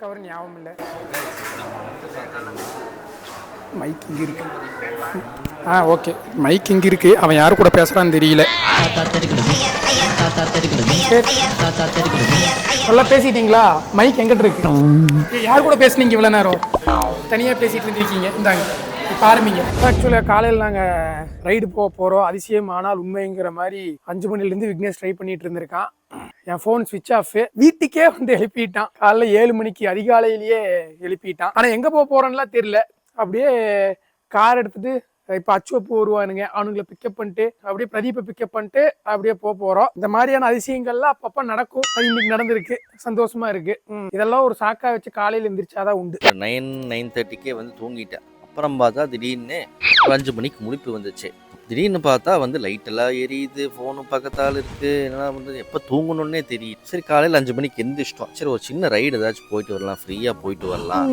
Cover ஞாபகம் இல்லை. Mic இங்கே இருக்கு. ஓகே, மைக் இங்கே இருக்கு. அவன் யாரு கூட பேசுறான்னு தெரியல. நல்லா பேசிட்டீங்களா? மைக் எங்கிட்ட இருக்கு. யார் கூட பேசுனீங்க இவ்வளோ நேரம்? தனியாக பேசிட்டு இருந்திருக்கீங்க. இந்தாங்க இப்போ ஆரம்பிங்க. ஆக்சுவலாக காலையில் நாங்கள் ரைடு போகிறோம். அதிசயம் ஆனால் உண்மைங்கிற மாதிரி 5 மணிலேருந்து விக்னேஷ் ட்ரை பண்ணிட்டு இருந்திருக்கான். என் ஃபோன் ஸ்விட்ச் ஆஃப். வீட்டுக்கே வந்து எழுப்பிட்டான். காலைல 7 மணிக்கு அதிகாலையிலேயே எழுப்பிட்டான். ஆனால் எங்கே போகிறோன்னெலாம் தெரியல. அப்படியே கார் எடுத்துட்டு இப்போ அச்சுவப்பு வருவானுங்க, அவனுங்களை பிக்கப் பண்ணிட்டு அப்படியே பிரதீப்பை பிக்கப் பண்ணிட்டு அப்படியே போகிறோம். இந்த மாதிரியான அதிசயங்கள்லாம் அப்பப்போ நடக்கும். அது இன்னைக்கு நடந்திருக்கு. சந்தோஷமா இருக்கு. இதெல்லாம் ஒரு சாக்கா வச்சு காலையில் எந்திரிச்சாதான் உண்டு. 9:30 வந்து தூங்கிட்டேன். அப்புறம் பார்த்தா திடீர்னு 5 மணிக்கு முழிப்பு வந்துச்சு. திடீர்னு பார்த்தா வந்து லைட்டெல்லாம் எரியுது, ஃபோனும் பக்கத்தால் இருக்குது. என்னன்னா வந்து எப்போ தூங்கணுன்னே தெரியும். சரி காலையில் 5 மணிக்கு எந்திரிச்சிட்டோம். சரி ஒரு சின்ன ரைடு ஏதாச்சும் போயிட்டு வரலாம், ஃப்ரீயாக போயிட்டு வரலாம்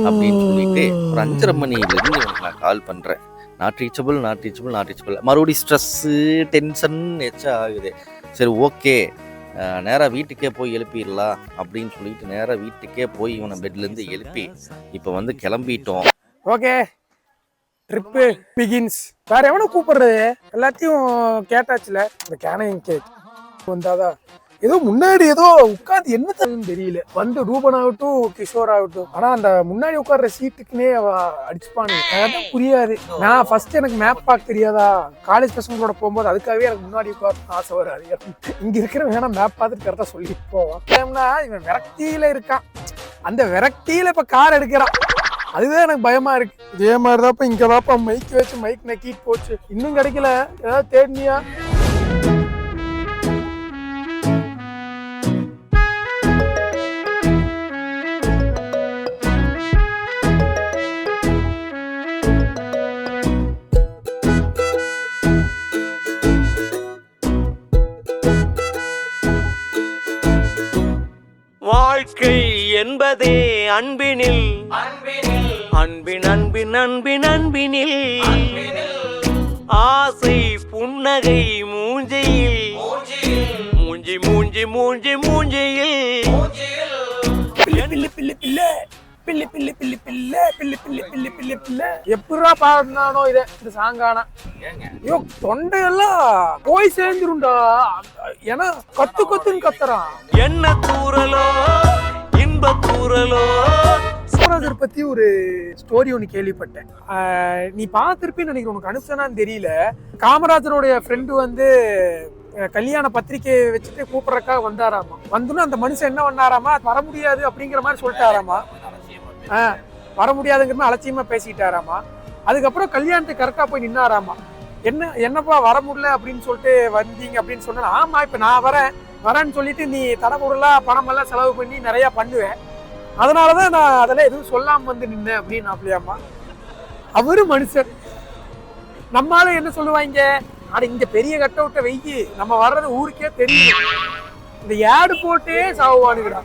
அப்படின்னு சொல்லிட்டு ஒரு 5:30 மணிலேருந்து நான் கால் பண்ணுறேன். Not reachable. மறுபடியும் ஸ்ட்ரெஸ்ஸு, டென்ஷன் எச்சா ஆகுது. சரி ஓகே, நேராக வீட்டுக்கே போய் எழுப்பிடலாம் அப்படின்னு சொல்லிட்டு நேராக வீட்டுக்கே போய் இவனை பெட்லேருந்து எழுப்பி இப்போ வந்து கிளம்பிட்டோம். Okay, trip begins. வேற எவனை கூப்பிடுறது? எல்லாத்தையும் கேட்டாச்சுல. இந்த கேனையும் கேக் வந்தாதான் ஏதோ முன்னாடி ஏதோ உட்காந்து என்ன தருன்னு தெரியல. வந்து ரூபன் ஆகட்டும், கிஷோர் ஆகட்டும், ஆனா அந்த முன்னாடி உட்கார்ற சீட்டுக்குன்னே அவ அடிச்சுப்பானு அதான் புரியாது. நான் ஃபர்ஸ்ட் எனக்கு மேப் பார்க்க தெரியாதா, காலேஜ் பசங்களோட போகும்போது அதுக்காகவே எனக்கு முன்னாடி உட்காரணும் ஆசை வராது. இங்க இருக்கிற வேணா மேப் பார்த்துட்டு கரெக்டா சொல்லிட்டு போவான். இவன் விரக்தியில இருக்கான். அந்த விரக்தியில இப்ப கார் எடுக்கிறான். அதுதான் எனக்கு பயமா இருக்கு. இதே மாதிரிதாப்பா இங்கதாப்பா மைக் வச்சு மைக் நக்கிட்டு போச்சு. இன்னும் கிடைக்கல. ஏதாவது தேடினியா? வாழ்க்கை என்பதே அன்பினில், அன்பினில் ஆசை புன்னகை மூஞ்சியில், மூஞ்சியில் எப்படா பாடினானோ இத இந்த சாங்கானா. ஐயோ தொண்டையெல்லாம் போய் சேர்ந்துருண்டா. ஏன்னா கத்துன்னு கத்துறான். என்ன தூரலோ இன்ப தூரலோ. காமராஜர் பத்தி ஒரு ஸ்டோரி ஒன்று கேள்விப்பட்டேன். நீ பார்த்திருப்பேன்னு நினைக்கிறேன், உனக்கு அனுப்பிச்சானான்னு தெரியல. காமராஜருடைய ஃப்ரெண்டு வந்து கல்யாண பத்திரிக்கை வச்சுட்டு கூப்பிட்றக்காக வந்தாராமா. வந்துன்னு அந்த மனுஷன் என்ன பண்ணாராமா, வர முடியாது அப்படிங்கிற மாதிரி சொல்லிட்டாராமா. வர முடியாதுங்கிற அலட்சியமா பேசிட்டாராமா. அதுக்கப்புறம் கல்யாணத்துக்கு கரெக்டா போய் நின்னாராமா. என்னப்பா வர முடியல அப்படின்னு சொல்லிட்டு வந்தீங்க அப்படின்னு சொன்னா, ஆமா இப்ப நான் வரேன்னு சொல்லிட்டு நீ தடபொருளா பணம் எல்லாம் செலவு பண்ணி நிறைய பண்ணுவேன், அதனாலதான் நான் அதெல்லாம் எதுவும் சொல்லாம வந்து நின்னேன் அப்படின்னு அப்படியாமா. அவரு மனுஷன். நம்மளால என்ன சொல்லுவாங்க, ஆனா இங்க பெரிய கட்ட விட்ட வெய்யி நம்ம வர்றது ஊருக்கே தெரியும், இந்த ஏடு போட்டே சாவுவானுங்கடா.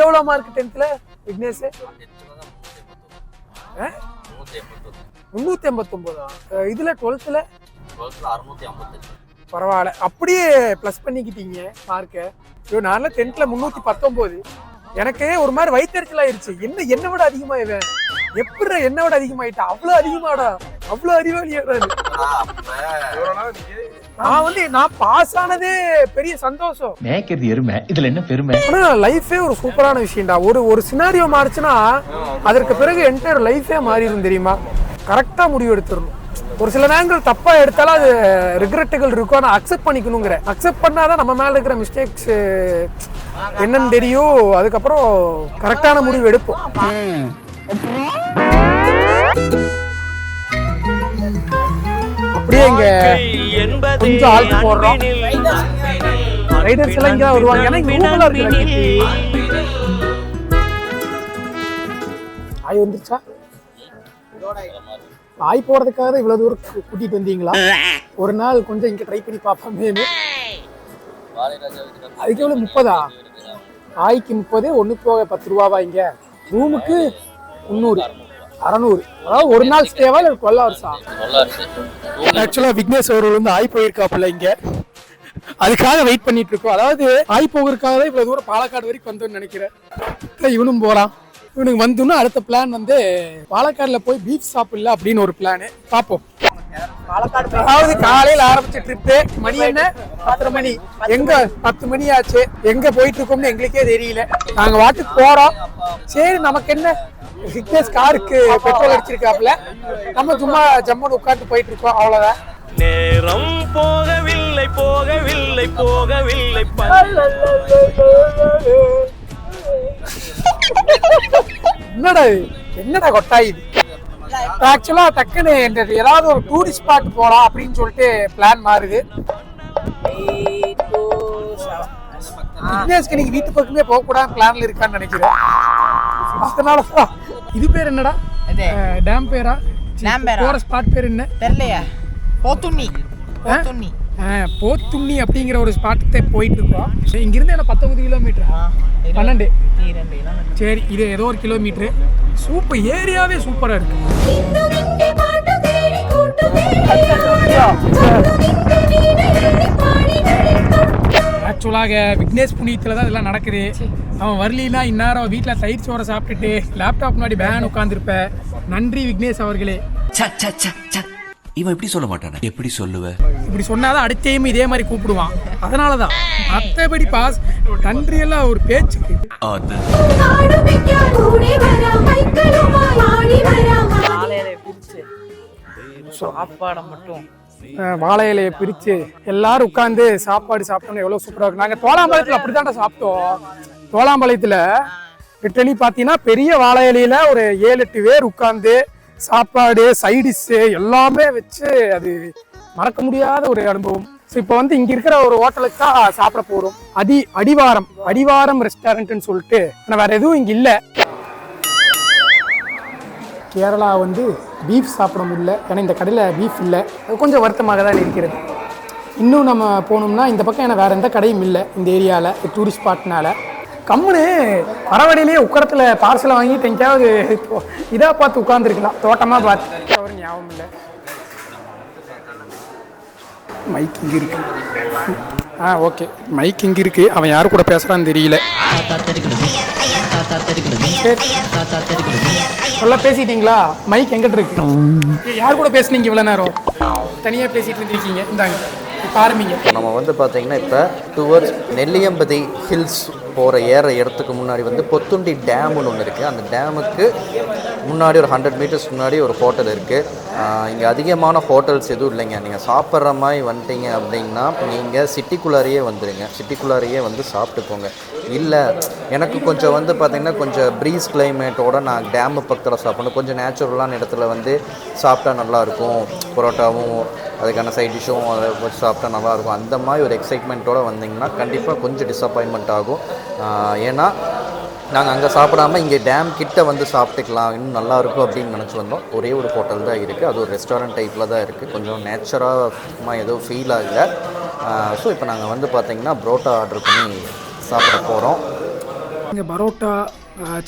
எவ்வளவு மார்க் 10th விக்னேஷ்? 389. இதுல 12th? பரவாயில்ல, அப்படியே பிளஸ் பண்ணிக்கிட்டீங்க மார்க்க. நான் 10th 319. எனக்கு ஒரு மாதிரி வயிற்றுச்சல் ஆயிருச்சு. என்ன விட அதிகமா இவன் எப்படி என்ன விட அதிகமாயிட்டா? அவ்வளவு அதிகமாடா, அவ்வளவு அறிவாளியாடா. நான் பாஸ் ஆனதே பெரிய சந்தோஷம். இதுல என்ன பெருமை? ஆனா லைஃபே ஒரு சூப்பரான விஷயம்டா. ஒரு சினாரியோ மாறுச்சுன்னா அதற்கு பிறகு என்டையர் லைஃபே மாறிடும் தெரியுமா. கரெக்டா முடிவு எடுத்துடணும். ஒரு சில நேரங்கள் தப்பா எடுத்தாலும் அது ரிக்ரெட்டுகள் இருக்கும், ஆனா அக்செப்ட் பண்ணிக்கணுங்கிற. அக்செப்ட் பண்ணாதான் நம்ம மேல இருக்கிற மிஸ்டேக்ஸ் என்னன்னு தெரியும். அதுக்கப்புறம் கரெக்டான முடிவு எடுப்போம். அப்படியே இங்க கொஞ்சம் ஆல்ட் போடுறோம். ரைடர்ஸ் எல்லாம் இங்க வருவாங்க. ஏன்னா இங்க ரூம்ல இருக்கு. ஆய் வந்துருச்சா? ஆய் போறதுக்காக இவ்வளவு தூரம் கூட்டிட்டு வந்தீங்களா? ஒரு நாள் கொஞ்சம் இங்க ட்ரை பண்ணி பார்ப்போமே. அதுக்கு எவ்வளவு 30? ஆய்க்கு 30, ஒண்ணுக்கு போக 10 ரூபாவா? இங்க ரூமுக்கு 300. 600. அதாவது ஒரு நாள் ஸ்டேவா இல்லை 12 ஹவர்ஸா? ஆக்சுவலா விக்னேஷ் அவர்கள் வந்து ஆய் போயிருக்காப்புல இங்க, அதுக்காக வெயிட் பண்ணிட்டு இருக்கோம். அதாவது ஆய் போகிறதுக்காக தான் இவ்வளவு தூரம் பாலக்காடு வரைக்கும் வந்தோம்னு நினைக்கிறேன். இவனும் போறான். இவனுக்கு வந்தோம்னா அடுத்த பிளான் வந்து பாலக்காடுல போய் பீஃப் சாப்பிடல அப்படின்னு ஒரு பிளான் பார்ப்போம். அதாவது காலையில ஆரம்பிச்ச ட்ரிப்பு மணி என்ன 10 மணி, எங்க 10 மணி ஆச்சு, எங்க போயிட்டு இருக்கோம்னு எங்களுக்கே தெரியல. நாங்க வாட்டுக்கு போறோம். சரி நமக்கு என்ன, விக்னேஷ் காருக்கு பெட்ரோல் அடிச்சிருக்காப்புல, நம்ம சும்மா ஜம்முன்னு உட்காந்து போயிட்டு இருக்கோம், அவ்வளவுதான். நேரம் போகவில்லை போகவில்லை போகவில்லை என்னடா கொட்டாய் இது. ஆக்சுவலா டக்குன்னு ஏதாவது ஒரு டூரிஸ்ட் ஸ்பாட் போலாம் அப்படின்னு சொல்லிட்டு பிளான் மாறுது. விக்னேஷ்க்கு நீங்க வீட்டு பக்கமே போக கூடாது பிளான்ல இருக்கான்னு நினைக்கிறேன். அதனாலதான். இது பேர் என்னடா? டேம் பேரா? போற ஸ்பாட் பேர் என்ன தெரியலையா? போத்துண்ணி போத்துண்ணி அப்படிங்கிற ஒரு ஸ்பாட்டுக்கு போயிட்டு இருக்கோம். இங்கிருந்து என்ன 19 கிலோமீட்டர் 12. சரி, இது ஏதோ ஒரு கிலோமீட்டரு. சூப்பர் ஏரியாவே சூப்பரா இருக்கு. ஆக்சுவலாக விக்னேஷ் புண்ணியத்தில் தான் இதெல்லாம் நடக்குது. அவன் வரலினா இந்நேரம் வீட்டில் தயிர் சோறை சாப்பிட்டுட்டு லேப்டாப் முன்னாடி பேன் உட்காந்துருப்பேன். நன்றி விக்னேஷ் அவர்களே. இவன் எப்படி சொல்ல மாட்டானே, எப்படி சொல்லுவ? இப்படி சொன்னாதான் அடுத்தையும் இதே மாதிரி கூப்பிடுவான். அதனாலதான். மற்றபடி பாஸ் நன்றி எல்லாம் ஒரு பேச்சுக்கு. சாப்பாடை மட்டும் வாழை இலையை பிரிச்சு எல்லாரும் உட்காந்து சாப்பாடு சாப்பிட்டோம்னா எவ்வளவு சூப்பரா இருக்கு. நாங்க தோளாம்பாளையத்துல அப்படித்தான்டா சாப்பிட்டோம். தோளாம்பாளையத்துல லிட்டரலி பாத்தீங்கன்னா பெரிய வாழை இலையில ஒரு 7-8 பேர் உட்கார்ந்து சாப்பாடு சைடிஷ் எல்லாமே வச்சு அது மறக்க முடியாத ஒரு அனுபவம். ஸோ இப்போ வந்து இங்க இருக்கிற ஒரு ஹோட்டலுக்கு தான் சாப்பிட போறோம். அடிவாரம் ரெஸ்டாரண்ட்னு சொல்லிட்டு. ஆனால் வேற எதுவும் இங்க இல்லை. கேரளா வந்து பீஃப் சாப்பிட முடியல, ஏன்னா இந்த கடையில் பீஃப் இல்லை. அது கொஞ்சம் வருத்தமாக தான் இருக்கிறது. இன்னும் நம்ம போனோம்னா இந்த பக்கம் ஏன்னா வேற எந்த கடையும் இல்லை இந்த ஏரியாவில் டூரிஸ்ட் ஸ்பாட்னால. கம்முன்னு பரவடையிலேயே உக்கரத்தில் பார்சலை வாங்கிட்டு எங்கேயாவது இதாக பார்த்து உட்காந்துருக்கலாம், தோட்டமாக பார்த்து. அவர் ஞாபகம் இல்லை. மைக் இங்கே இருக்கு. ஓகே, மைக் இங்கே இருக்கு. அவன் யாரு கூட பேசுகிறான்னு தெரியல. சொல்ல பேசிட்டீங்களா? மைக் எங்கிட்ட இருக்கு. யார் கூட பேசுனீங்க இவ்வளோ நேரம்? தனியாக பேசிட்டு இருந்திருக்கீங்க. இந்தாங்க இப்போ ஆரம்பிங்க. நம்ம வந்து பார்த்தீங்கன்னா இப்போ டுவர்ட்ஸ் நெல்லியம்பதி ஹில்ஸ் போகிற ஏற இடத்துக்கு முன்னாடி வந்து பொத்துண்டி டேம்னு ஒன்று இருக்குது. அந்த டேமுக்கு முன்னாடி ஒரு 100 மீட்டர்ஸ் முன்னாடி ஒரு ஹோட்டல் இருக்குது. இங்கே அதிகமான ஹோட்டல்ஸ் எதுவும் இல்லைங்க. நீங்கள் சாப்பிட்ற மாதிரி வந்துட்டீங்க அப்படின்னா நீங்கள் சிட்டிக்குள்ளாரையே வந்துடுங்க. சிட்டிக்குள்ளாரையே வந்து சாப்பிட்டுக்கோங்க. இல்லை எனக்கு கொஞ்சம் வந்து பார்த்திங்கன்னா கொஞ்சம் ப்ரீஸ் கிளைமேட்டோட நான் டேமு பக்கத்தில் சாப்பிடணும், கொஞ்சம் நேச்சுரலான இடத்துல வந்து சாப்பிட்டா நல்லாயிருக்கும், பரோட்டாவும் அதுக்கான சைட் டிஷ்ஷும் அதை வச்சு சாப்பிட்டா நல்லாயிருக்கும், அந்த மாதிரி ஒரு எக்ஸைட்மெண்ட்டோடு வந்தீங்கன்னா கண்டிப்பாக கொஞ்சம் டிசப்பாயின்மெண்ட் ஆகும். ஏன்னா நாங்கள் அங்கே சாப்பிடாமல் இங்கே டேம் கிட்ட வந்து சாப்பிட்டுக்கலாம், இன்னும் நல்லாயிருக்கும் அப்படின்னு நினச்சி வந்தோம். ஒரே ஒரு ஹோட்டல் தான் இருக்குது, அது ஒரு ரெஸ்டாரண்ட் டைப்பில் தான் இருக்குது. கொஞ்சம் நேச்சுரலாக ஏதோ ஃபீல் ஆகலை. ஸோ இப்போ நாங்கள் வந்து பார்த்திங்கன்னா பரோட்டா ஆர்டர் பண்ணி சாப்பிட போகிறோம். இங்கே பரோட்டா,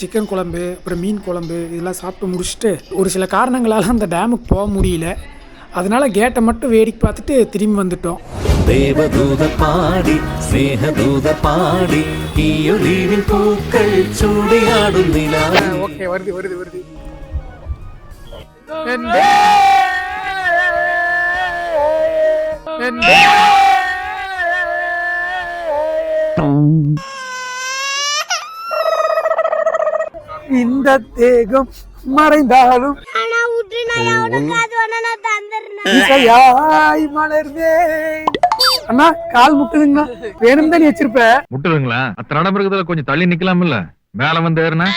சிக்கன் குழம்பு, அப்புறம் மீன் குழம்பு இதெல்லாம் சாப்பிட்டு முடிச்சுட்டு ஒரு சில காரணங்களால் அந்த டேமுக்கு போக முடியல. அதனால கேட்டை மட்டும் வேடிக்கை பார்த்துட்டு திரும்பி வந்துட்டோம். தேவதூத பாடி ஸ்நேகதூத பாடி ஈயொலிவின் பூக்கள் சூடியாடும் நிலா. ஓகே, வருது. இந்த தேகம் மறைந்தாலும் அண்ணா கால் முட்டுதுங்கண்ணா. வேணும் தான் நீ வச்சிருப்ப. முட்டுதுங்களா? அத்தனை இடம் இருக்குதுல, கொஞ்சம் தள்ளி நிக்கலாம் இல்ல, மேல வந்து ஏறுனா.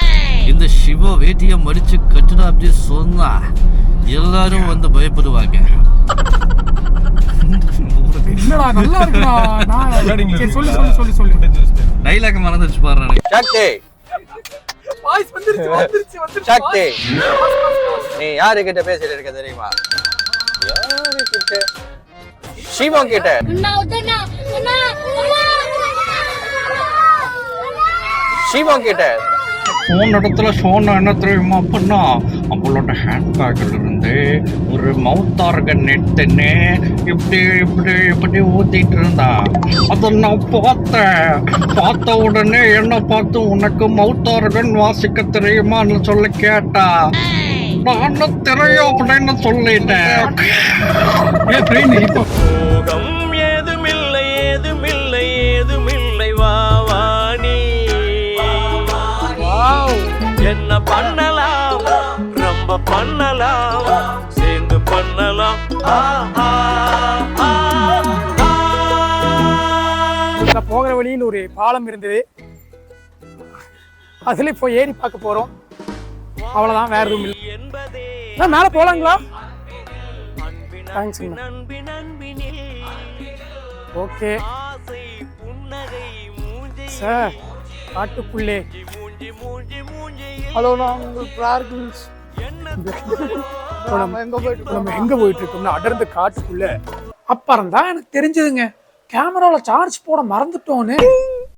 இந்த சிவ வேட்டியை மடிச்சு கட்டுனா அப்படி சொன்னா எல்லாரும் வந்து பயப்படுவாங்க. என்னடா நல்லா இருக்குடா. சரி சொல்லு. டைலாக் மறந்துச்சு பாருங்க. சக்தி வாய்ஸ் வந்துருச்சு. சக்தி நீ யாரு கிட்ட பேசிட்டு இருக்க தெரியுமா? யாரு கிட்ட? சிவம் கிட்ட. சிவம் கிட்ட. போன இடத்துல சொன்ன என்ன தெரியுமா அப்படின்னா அவளோட ஹேண்ட்பேக்ல இருந்து ஒரு மவுத் ஆர்கன் எடுத்துன்னு இப்படி ஊத்திட்டு இருந்தா. அதை நான் பார்த்த உடனே என்ன பார்த்து உனக்கு மவுத் ஆர்கன் வாசிக்க தெரியுமான்னு சொல்லி கேட்டா. நானும் தெரியும் அப்படின்னு சொல்லிட்டேன். சோகம் ஏதுமில்லை ஏதுமில்லை ஏதுமில்லை வா வா நீ என்ன பண்ணலாம் ரொம்ப பண்ணலாம் சேர்ந்து பண்ணலாம் நான் போகிற வழியில் ஒரு பாலம் இருந்தது, அதுல இப்போ ஏறி பார்க்க போறோம். அவ்வளவுதான், வேற எதுவும் இல்லை. மேல போலாங்களா? தேங்க்ஸ்ங்க. ஓகே சார், காட்டுக்குள்ளே. ஹலோ, நான் உங்கள் பிரார்த்தன்ஸ். நம்ம எங்க போயிட்டு இருக்கோம்னா அடர்ந்த காட்டுக்குள்ள. அப்புறம் தான் எனக்கு தெரிஞ்சதுங்க, கேமரால சார்ஜ் போட மறந்துட்டோன்னு.